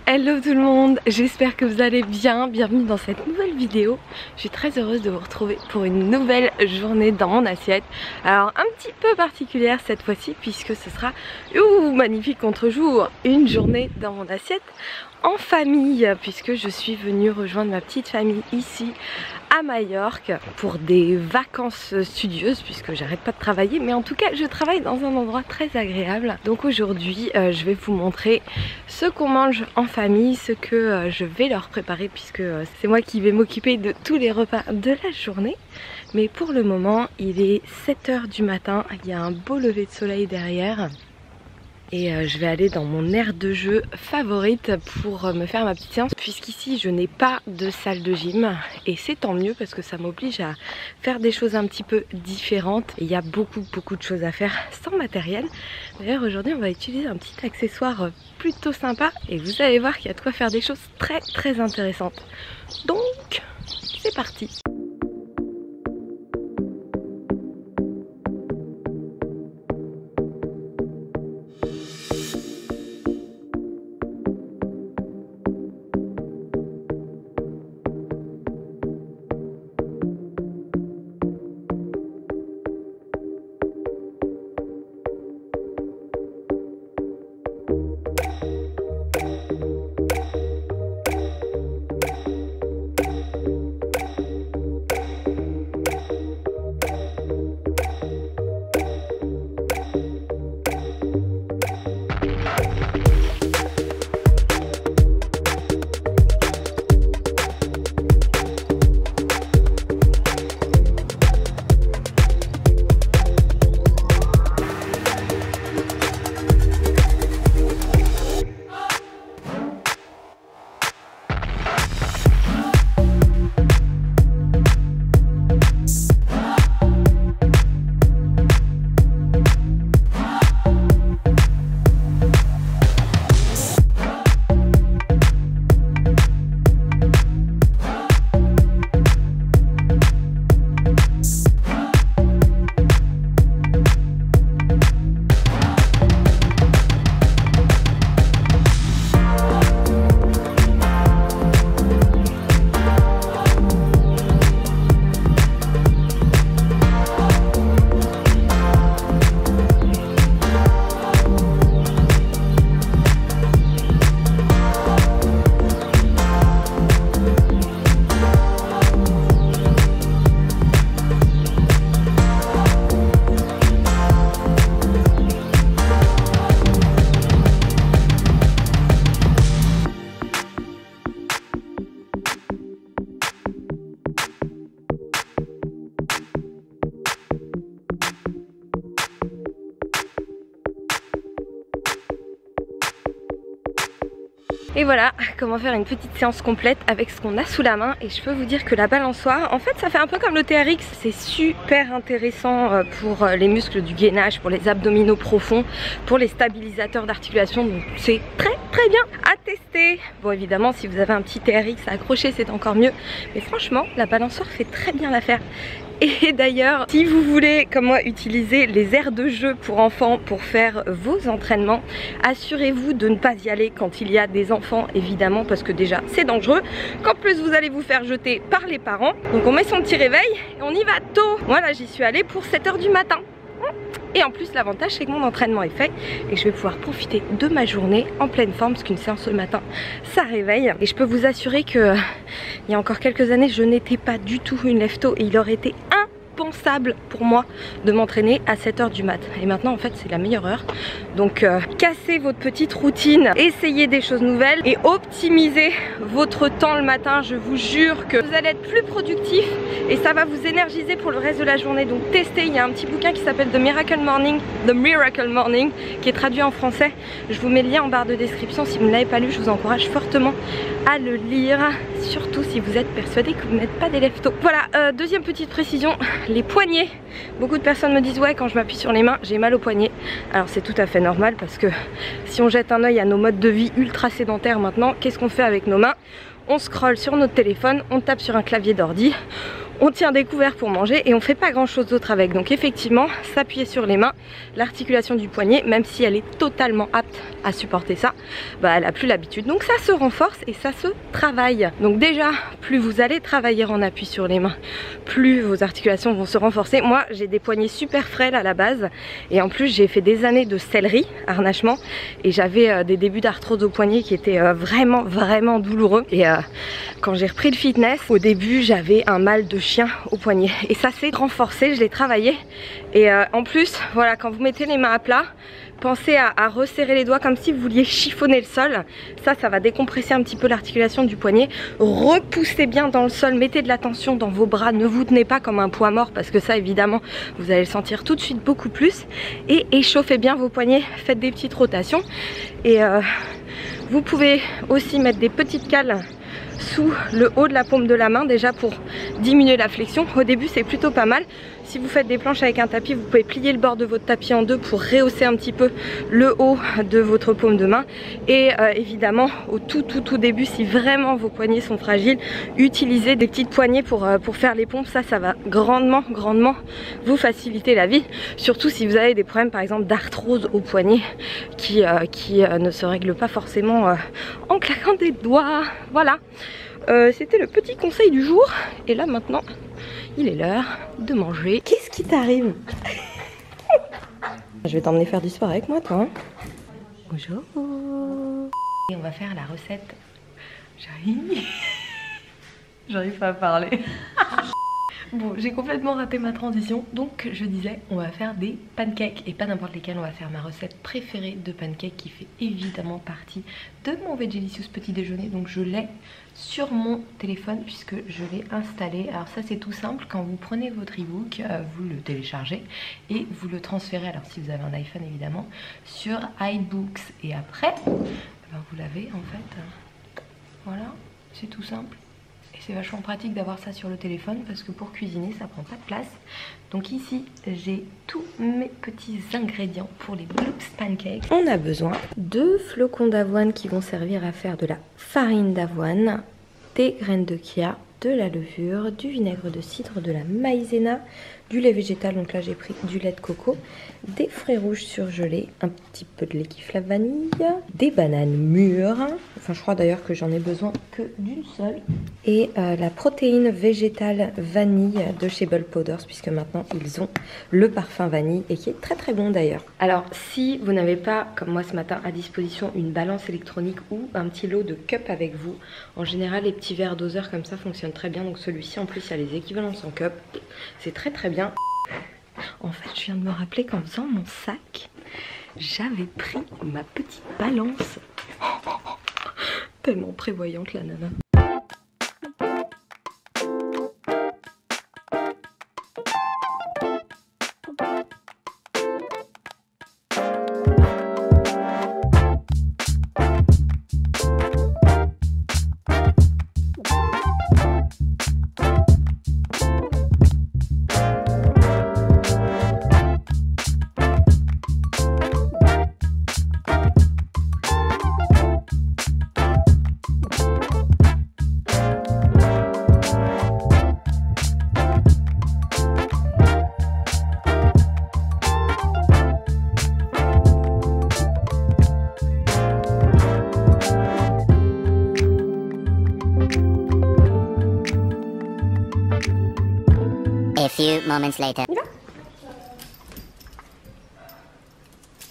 Hello tout le monde, j'espère que vous allez bien, bienvenue dans cette nouvelle vidéo. Je suis très heureuse de vous retrouver pour une nouvelle journée dans mon assiette. Alors un petit peu particulière cette fois-ci puisque ce sera, magnifique contre-jour, une journée dans mon assiette en famille, puisque je suis venue rejoindre ma petite famille ici à Majorque pour des vacances studieuses, puisque j'arrête pas de travailler, mais en tout cas je travaille dans un endroit très agréable. Donc aujourd'hui je vais vous montrer ce qu'on mange en famille, ce que je vais leur préparer, puisque c'est moi qui vais m'occuper de tous les repas de la journée. Mais pour le moment il est 7 h du matin, il y a un beau lever de soleil derrière. Et je vais aller dans mon aire de jeu favorite pour me faire ma petite séance, puisqu'ici je n'ai pas de salle de gym et c'est tant mieux parce que ça m'oblige à faire des choses un petit peu différentes. Et il y a beaucoup de choses à faire sans matériel. D'ailleurs aujourd'hui on va utiliser un petit accessoire plutôt sympa et vous allez voir qu'il y a de quoi faire des choses très intéressantes. Donc c'est parti! Et voilà comment faire une petite séance complète avec ce qu'on a sous la main. Et je peux vous dire que la balançoire, en fait ça fait un peu comme le TRX. C'est super intéressant pour les muscles du gainage, pour les abdominaux profonds, pour les stabilisateurs d'articulation. Donc c'est très bien à tester. Bon évidemment si vous avez un petit TRX à accrocher c'est encore mieux. Mais franchement la balançoire fait très bien l'affaire. Et d'ailleurs, si vous voulez, comme moi, utiliser les aires de jeu pour enfants pour faire vos entraînements, assurez-vous de ne pas y aller quand il y a des enfants, évidemment, parce que déjà, c'est dangereux. Qu'en plus, vous allez vous faire jeter par les parents. Donc on met son petit réveil et on y va tôt. Moi, là, j'y suis allée pour 7 h du matin. Et en plus l'avantage c'est que mon entraînement est fait et que je vais pouvoir profiter de ma journée en pleine forme, parce qu'une séance le matin ça réveille. Et je peux vous assurer que il y a encore quelques années je n'étais pas du tout une lève-tôt et il aurait été impensable pour moi de m'entraîner à 7 h du mat. Et maintenant en fait c'est la meilleure heure. Donc cassez votre petite routine, essayez des choses nouvelles et optimisez votre temps le matin. Je vous jure que vous allez être plus productif et ça va vous énergiser pour le reste de la journée. Donc testez, il y a un petit bouquin qui s'appelle The Miracle Morning qui est traduit en français. Je vous mets le lien en barre de description. Si vous ne l'avez pas lu, je vous encourage fortement à le lire, surtout si vous êtes persuadé que vous n'êtes pas des lève-tôt. Voilà, deuxième petite précision, les poignets. Beaucoup de personnes me disent ouais, quand je m'appuie sur les mains j'ai mal aux poignets. Alors c'est tout à fait normal parce que si on jette un œil à nos modes de vie ultra sédentaires maintenant, qu'est-ce qu'on fait avec nos mains? On scrolle sur notre téléphone, on tape sur un clavier d'ordi on tient des couverts pour manger et on fait pas grand chose d'autre avec. Donc effectivement, s'appuyer sur les mains, l'articulation du poignet, même si elle est totalement apte à supporter ça, bah elle a plus l'habitude. Donc ça se renforce et ça se travaille. Donc déjà, plus vous allez travailler en appui sur les mains, plus vos articulations vont se renforcer. Moi j'ai des poignets super frêles à la base et en plus j'ai fait des années de sellerie, harnachement, et j'avais des débuts d'arthrose au poignet qui étaient vraiment douloureux. Et quand j'ai repris le fitness, au début j'avais un mal de chien au poignet et ça s'est renforcé, je l'ai travaillé. Et en plus voilà, quand vous mettez les mains à plat, pensez à resserrer les doigts comme si vous vouliez chiffonner le sol. Ça va décompresser un petit peu l'articulation du poignet. Repoussez bien dans le sol, mettez de la tension dans vos bras, ne vous tenez pas comme un poids mort parce que ça évidemment vous allez le sentir tout de suite beaucoup plus. Et échauffez bien vos poignets, faites des petites rotations. Et vous pouvez aussi mettre des petites cales sous le haut de la paume de la main déjà pour diminuer la flexion. Au début c'est plutôt pas mal. Si vous faites des planches avec un tapis, vous pouvez plier le bord de votre tapis en deux pour rehausser un petit peu le haut de votre paume de main. Et évidemment au tout début, si vraiment vos poignets sont fragiles, utilisez des petites poignées pour faire les pompes. Ça va grandement vous faciliter la vie, surtout si vous avez des problèmes par exemple d'arthrose au poignet qui ne se règlent pas forcément en claquant des doigts. Voilà, c'était le petit conseil du jour. Et là maintenant il est l'heure de manger. Qu'est-ce qui t'arrive? Je vais t'emmener faire du sport avec moi, toi. Hein. Bonjour. Et on va faire la recette. J'arrive pas à parler. Bon, j'ai complètement raté ma transition, donc je disais on va faire des pancakes et pas n'importe lesquels. On va faire ma recette préférée de pancakes qui fait évidemment partie de mon Vegelicious petit déjeuner. Donc je l'ai sur mon téléphone puisque je l'ai installé. Alors ça c'est tout simple, quand vous prenez votre ebook, vous le téléchargez et vous le transférez, alors si vous avez un iPhone évidemment, sur iBooks et après ben, vous l'avez en fait. Voilà, c'est tout simple. Et c'est vachement pratique d'avoir ça sur le téléphone parce que pour cuisiner ça prend pas de place. Donc ici j'ai tous mes petits ingrédients pour les Bloops Pancakes. On a besoin de flocons d'avoine qui vont servir à faire de la farine d'avoine, des graines de chia, de la levure, du vinaigre de cidre, de la maïzena, du lait végétal, donc là j'ai pris du lait de coco, des fruits rouges surgelés, un petit peu de l'équiflav vanille, des bananes mûres, enfin je crois d'ailleurs que j'en ai besoin que d'une seule, et la protéine végétale vanille de chez Bulk Powders, puisque maintenant ils ont le parfum vanille et qui est très bon d'ailleurs. Alors si vous n'avez pas, comme moi ce matin, à disposition une balance électronique ou un petit lot de cups avec vous, en général les petits verres doseurs comme ça fonctionnent très bien, donc celui-ci en plus il y a les équivalences en cup, c'est très bien. En fait je viens de me rappeler qu'en faisant mon sac j'avais pris ma petite balance. Tellement prévoyante la nana. A few moments later.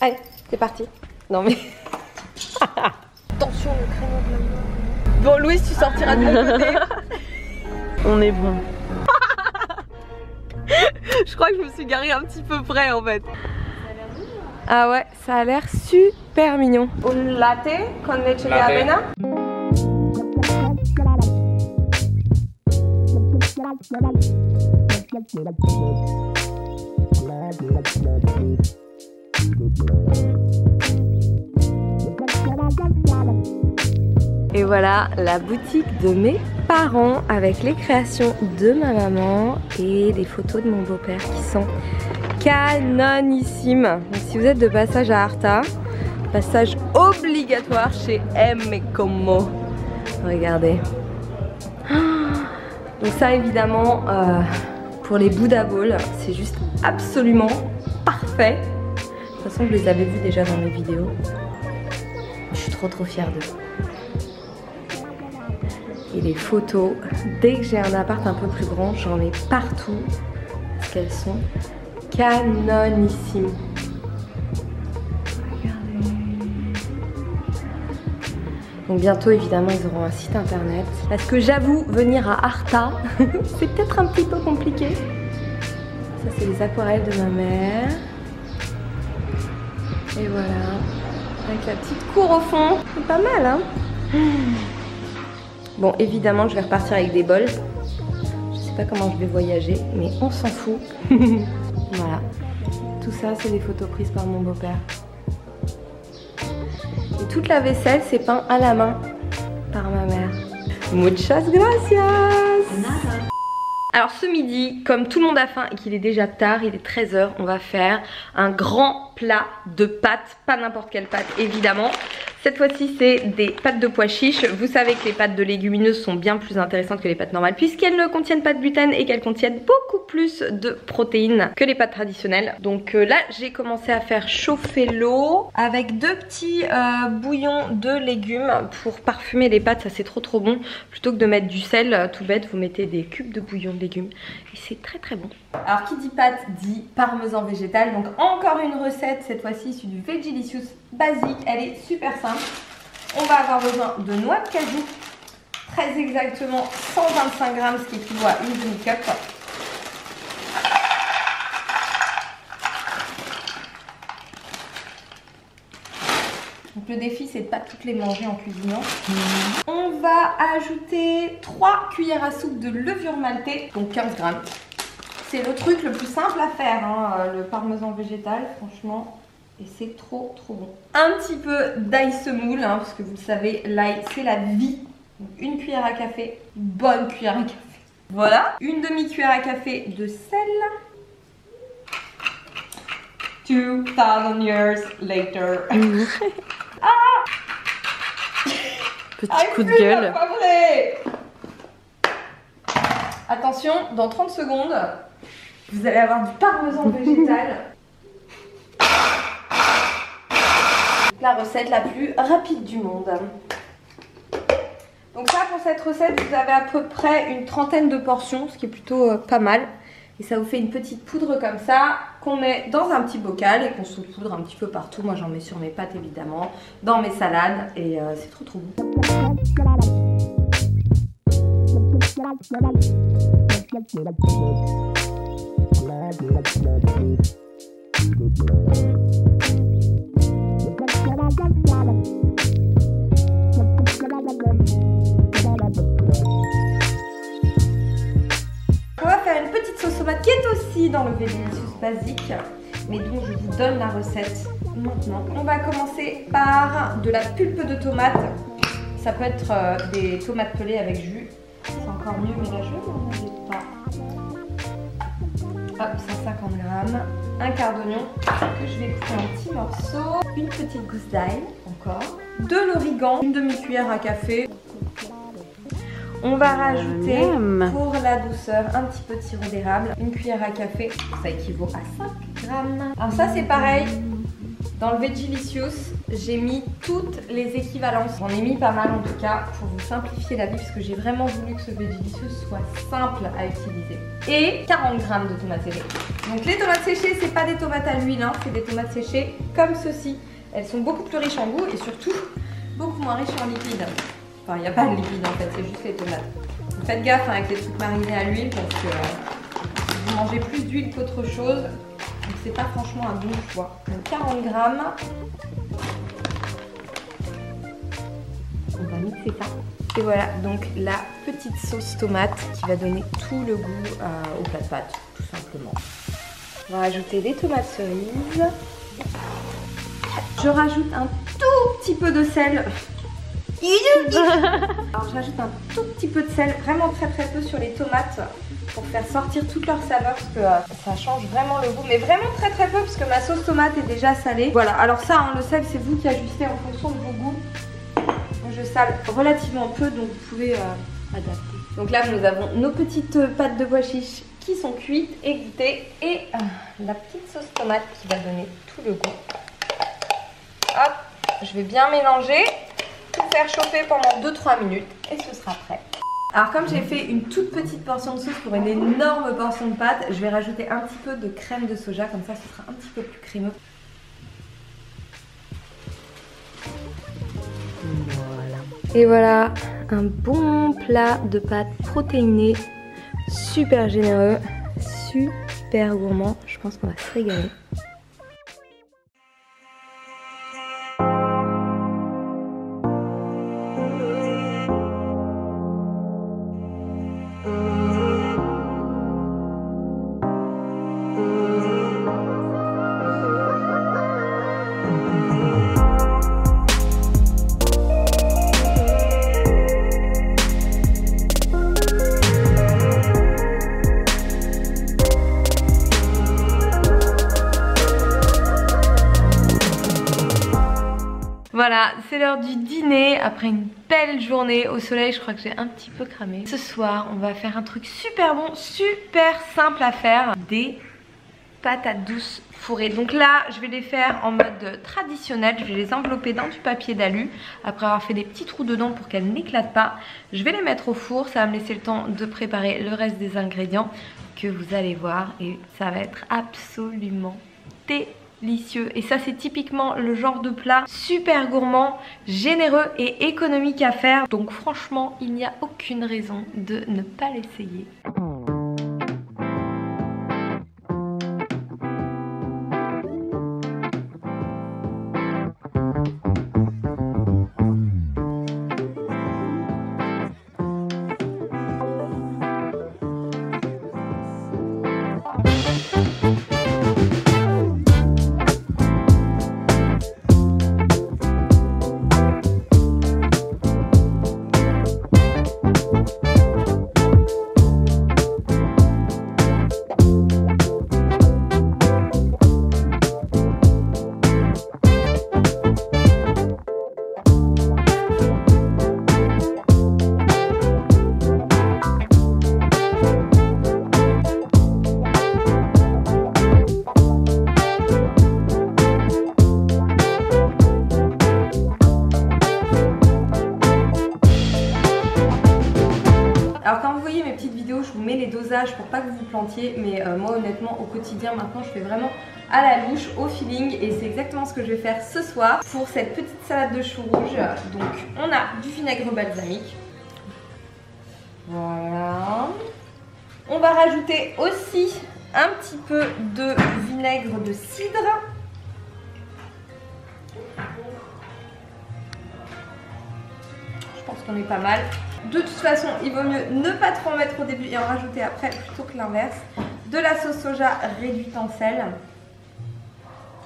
Allez, c'est parti. Non mais... Attention le créneau de la main. Bon Louise, tu sortiras de mon côté. On est bon. Je crois que je me suis garée un petit peu près en fait. Ah ouais, ça a l'air super mignon. Un latte con leche de avena. Et voilà la boutique de mes parents avec les créations de ma maman et des photos de mon beau-père qui sont canonissimes. Donc, si vous êtes de passage à Arta, passage obligatoire chez M. Como. Regardez. Donc ça évidemment, pour les Buddha Balls, c'est juste absolument parfait. De toute façon, je les avais vus déjà dans mes vidéos. Je suis trop fière d'eux. Et les photos, dès que j'ai un appart un peu plus grand, j'en ai partout. Parce qu'elles sont canonissimes. Donc bientôt évidemment ils auront un site internet. Parce que j'avoue, venir à Arta, c'est peut-être un petit peu compliqué. Ça c'est les aquarelles de ma mère. Et voilà. Avec la petite cour au fond. C'est pas mal hein. Bon évidemment je vais repartir avec des bols. Je sais pas comment je vais voyager, mais on s'en fout. Voilà. Tout ça c'est des photos prises par mon beau-père. Et toute la vaisselle c'est peint à la main par ma mère. Muchas gracias. Alors ce midi, comme tout le monde a faim et qu'il est déjà tard, il est 13 h, on va faire un grand plat de pâtes. Pas n'importe quelle pâte évidemment. Cette fois-ci c'est des pâtes de pois chiches. Vous savez que les pâtes de légumineuses sont bien plus intéressantes que les pâtes normales puisqu'elles ne contiennent pas de gluten et qu'elles contiennent beaucoup plus de protéines que les pâtes traditionnelles. Donc là j'ai commencé à faire chauffer l'eau avec 2 petits bouillons de légumes pour parfumer les pâtes. Ça c'est trop bon. Plutôt que de mettre du sel tout bête, vous mettez des cubes de bouillon de légumes et c'est très bon. Alors qui dit pâte dit parmesan végétal. Donc encore une recette cette fois-ci issue du Vegilicious basique. Elle est super simple. On va avoir besoin de noix de cajou, très exactement 125 grammes, ce qui équivaut à une demi-cup. Donc le défi c'est de pas toutes les manger en cuisinant. On va ajouter 3 cuillères à soupe de levure maltée, donc 15 grammes. C'est le truc le plus simple à faire, hein, le parmesan végétal, franchement. Et c'est trop bon. Un petit peu d'ail semoule, hein, parce que vous le savez, l'ail c'est la vie. Donc une cuillère à café, bonne cuillère à café. Voilà, une demi-cuillère à café de sel. 2000 years later. Ah, petit coup de gueule. Pas vrai. Attention, dans 30 secondes, vous allez avoir du parmesan végétal. La recette la plus rapide du monde. Donc là pour cette recette vous avez à peu près une trentaine de portions, ce qui est plutôt pas mal. Et ça vous fait une petite poudre comme ça qu'on met dans un petit bocal et qu'on saupoudre un petit peu partout. Moi j'en mets sur mes pâtes évidemment, dans mes salades et c'est trop bon. On va faire une petite sauce tomate qui est aussi dans le Vegilicious basique, mais dont je vous donne la recette maintenant. On va commencer par de la pulpe de tomate. Ça peut être des tomates pelées avec jus, c'est encore mieux, mais là je n'en avais pas. Hop, 150 grammes, un quart d'oignon que je vais couper en petits morceaux, une petite gousse d'ail encore, de l'origan, une demi-cuillère à café. On va rajouter pour la douceur un petit peu de sirop d'érable, une cuillère à café, ça équivaut à 5 grammes. Alors ça c'est pareil, dans le Vegilicious, j'ai mis toutes les équivalences. J'en ai mis pas mal en tout cas pour vous simplifier la vie parce que j'ai vraiment voulu que ce Vegilicious soit simple à utiliser. Et 40 grammes de tomates séchées. Donc les tomates séchées, c'est pas des tomates à l'huile, hein, c'est des tomates séchées comme ceci. Elles sont beaucoup plus riches en goût et surtout beaucoup moins riches en lipides. Enfin, il n'y a pas de lipides en fait, c'est juste les tomates. Donc, faites gaffe hein, avec les trucs marinés à l'huile parce que vous mangez plus d'huile qu'autre chose. Donc c'est pas franchement un bon choix. Donc 40 grammes. On va mixer ça. Et voilà, donc la petite sauce tomate qui va donner tout le goût au plat de pâtes, tout simplement. On va rajouter des tomates cerises. Je rajoute un tout petit peu de sel. Alors je rajoute un tout petit peu de sel, vraiment très peu sur les tomates pour faire sortir toute leur saveur parce que ça change vraiment le goût, mais vraiment très peu parce que ma sauce tomate est déjà salée. Voilà, alors ça hein, le sel c'est vous qui ajustez en fonction de vos goûts. Moi je sale relativement peu donc vous pouvez adapter. Donc là nous avons nos petites pâtes de pois chiches qui sont cuites, égouttées et la petite sauce tomate qui va donner tout le goût. Hop, je vais bien mélanger, tout faire chauffer pendant 2-3 minutes et ce sera prêt. Alors comme j'ai fait une toute petite portion de sauce pour une énorme portion de pâte, je vais rajouter un petit peu de crème de soja, comme ça ce sera un petit peu plus crémeux. Et voilà, un bon plat de pâtes protéinées, super généreux, super gourmand. Je pense qu'on va se régaler. Voilà, c'est l'heure du dîner après une belle journée au soleil. Je crois que j'ai un petit peu cramé. Ce soir, on va faire un truc super bon, super simple à faire. Des patates douces fourrées. Donc là, je vais les faire en mode traditionnel. Je vais les envelopper dans du papier d'alu. Après avoir fait des petits trous dedans pour qu'elles n'éclatent pas. Je vais les mettre au four. Ça va me laisser le temps de préparer le reste des ingrédients que vous allez voir. Et ça va être absolument délicieux. Et ça c'est typiquement le genre de plat super gourmand, généreux et économique à faire. Donc franchement il n'y a aucune raison de ne pas l'essayer. Alors quand vous voyez mes petites vidéos, je vous mets les dosages pour pas que vous vous plantiez, mais moi honnêtement au quotidien maintenant je fais vraiment à la louche, au feeling, et c'est exactement ce que je vais faire ce soir pour cette petite salade de choux rouges. Donc on a du vinaigre balsamique, voilà. On va rajouter aussi un petit peu de vinaigre de cidre. Je pense qu'on est pas mal. De toute façon, il vaut mieux ne pas trop en mettre au début et en rajouter après plutôt que l'inverse. De la sauce soja réduite en sel.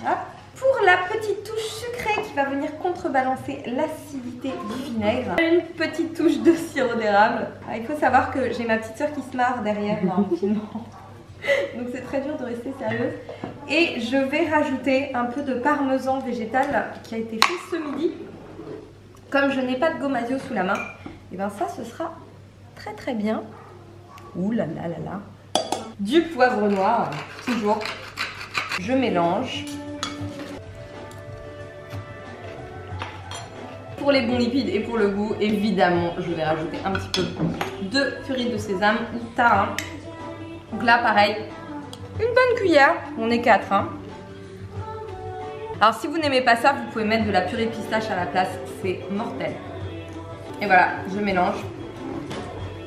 Hop. Pour la petite touche sucrée qui va venir contrebalancer l'acidité du vinaigre, une petite touche de sirop d'érable. Il faut savoir que j'ai ma petite soeur qui se marre derrière dans le film. Donc c'est très dur de rester sérieuse. Et je vais rajouter un peu de parmesan végétal qui a été fait ce midi. Comme je n'ai pas de gomasio sous la main, et bien ça ce sera très très bien. Ouh là là là là. Du poivre noir, toujours. Je mélange. Pour les bons lipides et pour le goût, évidemment, je vais rajouter un petit peu de purée de sésame ou tarin. Donc là, pareil, une bonne cuillère. On est 4. Hein. Alors si vous n'aimez pas ça, vous pouvez mettre de la purée de pistache à la place. C'est mortel. Et voilà, je mélange.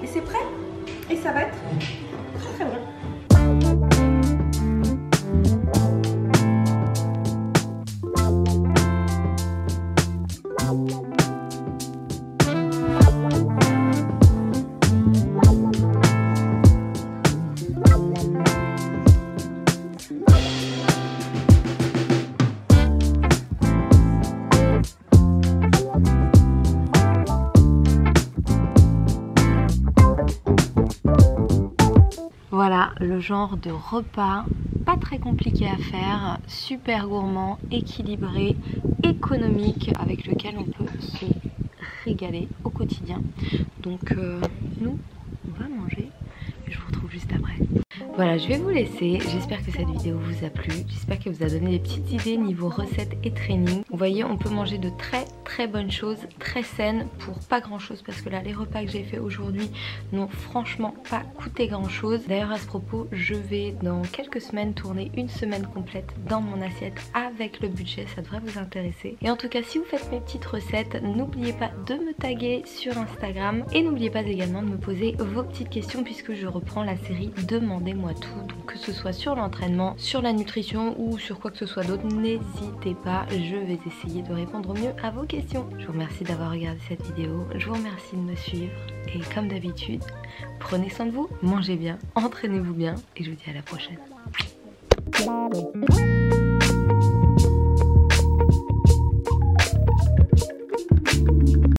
Et c'est prêt. Et ça va être très très bon. Voilà le genre de repas pas très compliqué à faire, super gourmand, équilibré, économique, avec lequel on peut se régaler au quotidien. Donc nous, va manger et je vous retrouve juste après. Voilà, je vais vous laisser. J'espère que cette vidéo vous a plu. J'espère qu'elle vous a donné des petites idées niveau recettes et training. Vous voyez, on peut manger de très bonnes choses, très saines pour pas grand chose. Parce que là, les repas que j'ai fait aujourd'hui n'ont franchement pas coûté grand chose. D'ailleurs, à ce propos, je vais dans quelques semaines tourner une semaine complète dans mon assiette avec le budget. Ça devrait vous intéresser. Et en tout cas, si vous faites mes petites recettes, n'oubliez pas de me taguer sur Instagram. Et n'oubliez pas également de me poser vos petites questions puisque je reprends la série Demandez-moi tout, donc que ce soit sur l'entraînement, sur la nutrition ou sur quoi que ce soit d'autre, n'hésitez pas, je vais essayer de répondre au mieux à vos questions. Je vous remercie d'avoir regardé cette vidéo, je vous remercie de me suivre et comme d'habitude, prenez soin de vous, mangez bien, entraînez-vous bien et je vous dis à la prochaine.